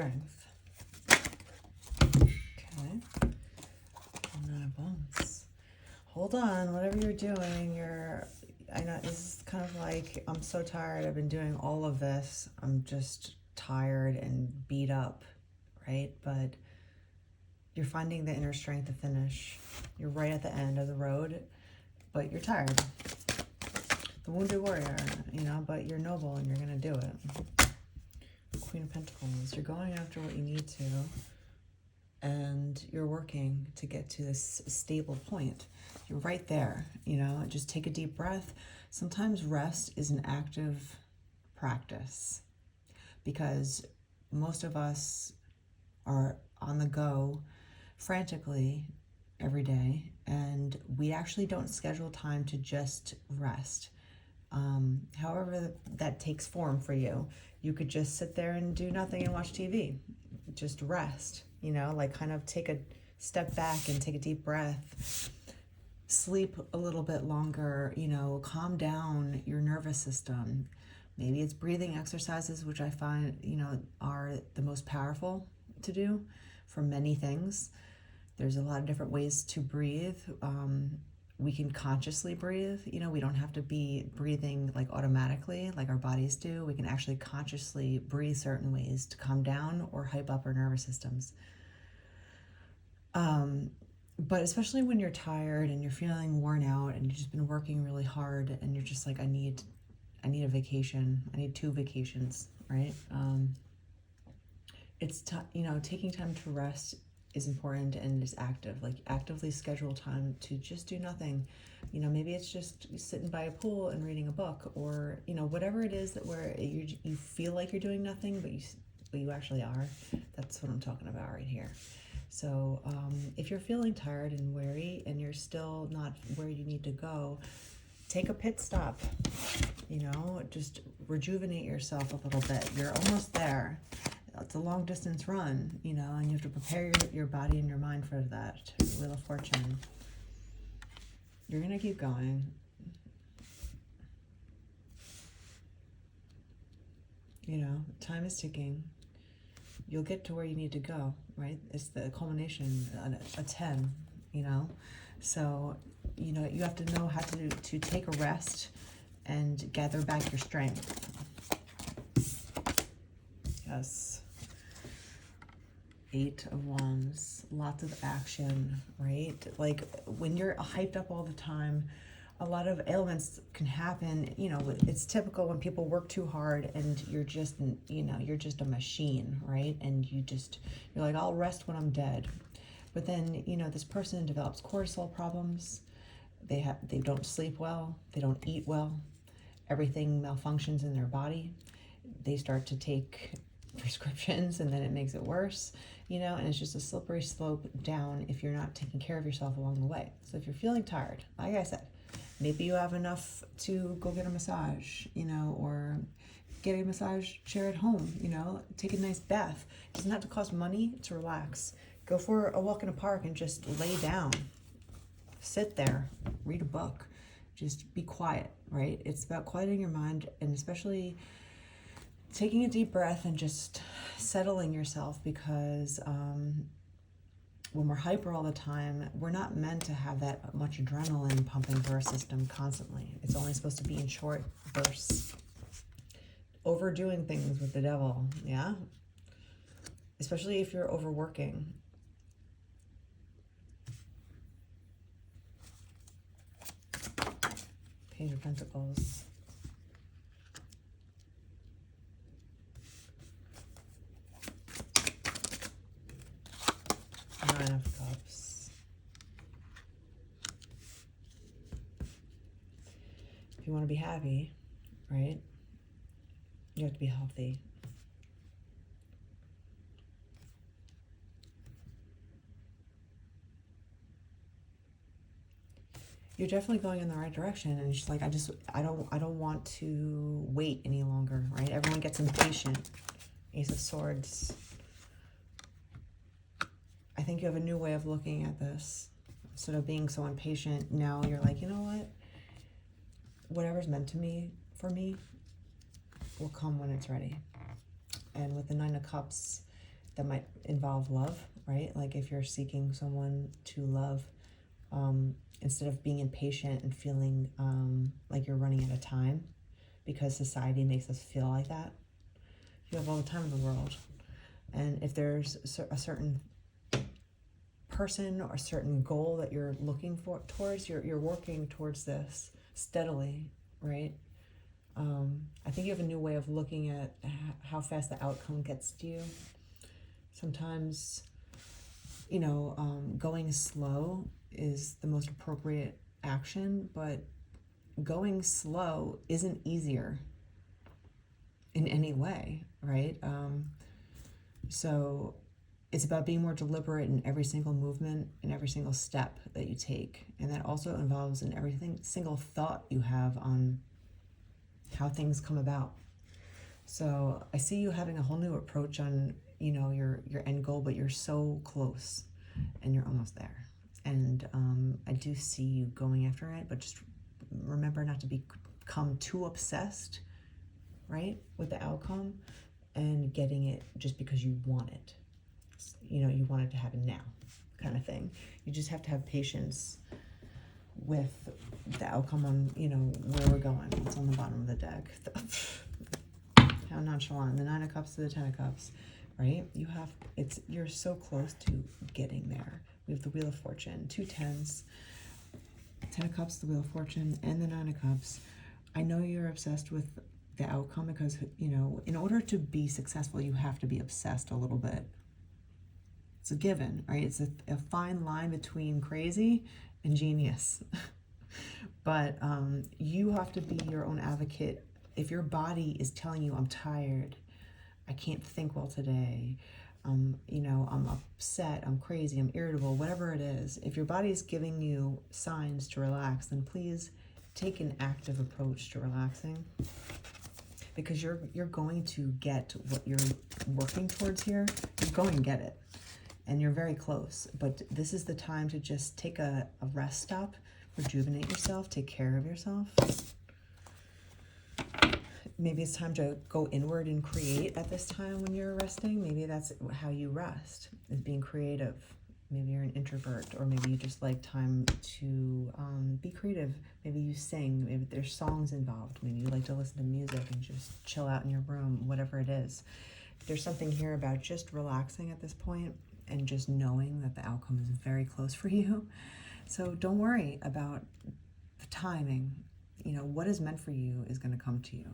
strength. Okay. Nine of Wands. Hold on, whatever you're doing, I know this is kind of like, I'm so tired, I've been doing all of this, I'm just tired and beat up, right? But you're finding the inner strength to finish. You're right at the end of the road, but you're tired. The wounded warrior, but you're noble and you're gonna do it. Queen of Pentacles, you're going after what you need to, and you're working to get to this stable point. You're right there, just take a deep breath. Sometimes rest is an active practice because most of us are on the go frantically every day, and we actually don't schedule time to just rest. However that takes form for you. You could just sit there and do nothing and watch TV. Just rest, kind of take a step back and take a deep breath. Sleep a little bit longer, calm down your nervous system. Maybe it's breathing exercises, which I find, are the most powerful to do for many things. There's a lot of different ways to breathe. We can consciously breathe. We don't have to be breathing like automatically like our bodies do. We can actually consciously breathe certain ways to calm down or hype up our nervous systems. But especially when you're tired and you're feeling worn out and you've just been working really hard and you're just like, I need a vacation. I need 2 vacations, right? It's taking time to rest is important and is active. Like actively schedule time to just do nothing. Maybe it's just sitting by a pool and reading a book, or whatever it is that where you feel like you're doing nothing, but you actually are. That's what I'm talking about right here. So if you're feeling tired and weary and you're still not where you need to go, take a pit stop. Just rejuvenate yourself a little bit. You're almost there. It's a long distance run, and you have to prepare your body and your mind for that. Wheel of Fortune. You're going to keep going. Time is ticking. You'll get to where you need to go, right? It's the culmination, a 10, So, you have to know how to take a rest and gather back your strength. Yes. 8 of Wands, lots of action, right? Like when you're hyped up all the time, a lot of ailments can happen. It's typical when people work too hard and you're just a machine, right? And you're like, I'll rest when I'm dead. But then, this person develops cortisol problems. They don't sleep well. They don't eat well. Everything malfunctions in their body. They start to take prescriptions and then it makes it worse, and it's just a slippery slope down if you're not taking care of yourself along the way. So if you're feeling tired, like I said, maybe you have enough to go get a massage, or get a massage chair at home, take a nice bath. It doesn't have to cost money to relax. Go for a walk in a park and just lay down, sit there, read a book, just be quiet, right? It's about quieting your mind, and especially taking a deep breath and just settling yourself, because when we're hyper all the time, we're not meant to have that much adrenaline pumping through our system constantly. It's only supposed to be in short bursts. Overdoing things with the devil, yeah? Especially if you're overworking. Page of Pentacles. 9 of Cups. If you want to be happy, right, you have to be healthy. You're definitely going in the right direction, and it's just like, I don't want to wait any longer, right? Everyone gets impatient. Ace of Swords. I think you have a new way of looking at this. Instead of being so impatient, now you're like, you know what? Whatever's meant to me, will come when it's ready. And with the 9 of Cups, that might involve love, right? Like if you're seeking someone to love, instead of being impatient and feeling like you're running out of time because society makes us feel like that. You have all the time in the world. And if there's a certain person or a certain goal that you're looking for towards, you're working towards this steadily, right? I think you have a new way of looking at how fast the outcome gets to you. Sometimes, going slow is the most appropriate action, but going slow isn't easier in any way, right? So it's about being more deliberate in every single movement and every single step that you take. And that also involves in every single thought you have on how things come about. So I see you having a whole new approach on, your end goal, but you're so close and you're almost there. And I do see you going after it, but just remember not to become too obsessed, right, with the outcome and getting it just because you want it. You want it to happen now, kind of thing. You just have to have patience with the outcome on, where we're going. It's on the bottom of the deck. How nonchalant. The 9 of Cups to the 10 of Cups, right? You're so close to getting there. We have the Wheel of Fortune, 2 10s, 10 of Cups, the Wheel of Fortune, and the 9 of Cups. I know you're obsessed with the outcome because, in order to be successful, you have to be obsessed a little bit. It's a given, right? It's a fine line between crazy and genius. But you have to be your own advocate. If your body is telling you, I'm tired, I can't think well today, I'm upset, I'm crazy, I'm irritable, whatever it is, if your body is giving you signs to relax, then please take an active approach to relaxing, because you're going to get what you're working towards here. You're going to get it. And you're very close, but this is the time to just take a rest stop, rejuvenate yourself, take care of yourself. Maybe it's time to go inward and create at this time when you're resting. Maybe that's how you rest, is being creative. Maybe you're an introvert, or maybe you just like time to be creative. Maybe you sing, maybe there's songs involved. Maybe you like to listen to music and just chill out in your room, whatever it is. There's something here about just relaxing at this point and just knowing that the outcome is very close for you. So don't worry about the timing. What is meant for you is going to come to you.